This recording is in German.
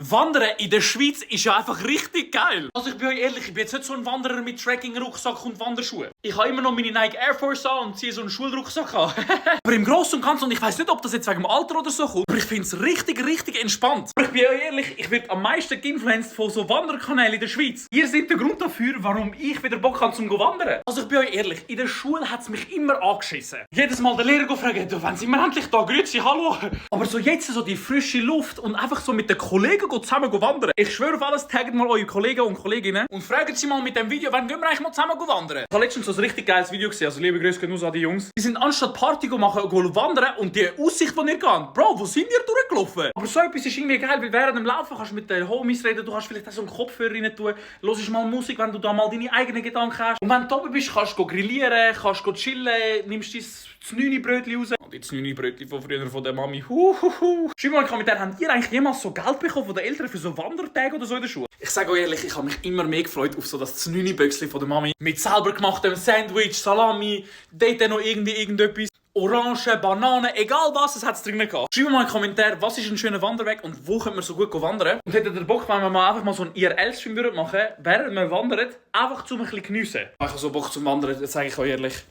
Wandern in der Schweiz ist ja einfach richtig geil. Also ich bin euch ehrlich, ich bin jetzt nicht so ein Wanderer mit Trekking-Rucksack und Wanderschuhen. Ich habe immer noch meine Nike Air Force an und ziehe so einen Schulrucksack an. Aber im Großen und Ganzen, und ich weiss nicht, ob das jetzt wegen dem Alter oder so kommt, aber ich finde es richtig entspannt. Aber ich bin euch ehrlich, ich werde am meisten geinfluenced von so Wanderkanälen in der Schweiz. Ihr seid der Grund dafür, warum ich wieder Bock habe zum Wandern. Also ich bin euch ehrlich, in der Schule hat es mich immer angeschissen. Jedes Mal der Lehrer fragen, wann sind wir endlich da? Grüezi, hallo. Aber so jetzt so die frische Luft und einfach so mit den Kollegen zusammen wandern. Ich schwöre auf alles, taggt mal eure Kollegen und Kolleginnen und fragt sie mal mit dem Video, wann gehen wir eigentlich mal zusammen wandern? Ich habe letztens so ein richtig geiles Video gesehen, also liebe Grüße gehen raus an die Jungs. Die sind anstatt Party machen, wandern und die Aussicht, die ihr geht. Bro, wo sind ihr durchgelaufen? Aber so etwas ist irgendwie geil, weil während dem Laufen kannst du mit den Homies reden, du kannst vielleicht auch so einen Kopfhörer rein tun, hörst mal Musik, wenn du da mal deine eigenen Gedanken hast. Und wenn du oben bist, kannst du grillieren, kannst du chillen, nimmst dein Znüni-Brötchen raus. Und die Znüni-Brötchen von früher von der Mami. Schreib mal in den Kommentaren, habt ihr eigentlich jemals so Geld bekommen von den Eltern für so Wandertage oder so in der Schule? Ich sage euch ehrlich, ich habe mich immer mehr gefreut auf so das Znüni-Böckchen von der Mami. Mit selber gemachtem Sandwich, Salami, dort noch irgendetwas. Orangen, Bananen, egal was, es hat es drin gehabt. Schreibt mal in den Kommentaren, was ist ein schöner Wanderweg und wo können wir so gut wandern. Und hättet ihr Bock, wenn wir mal einfach mal so einen IRL-Stream machen würden, während wir wandern, einfach zum ein bisschen geniessen. Ich habe so Bock zum Wandern, das sage ich euch ehrlich.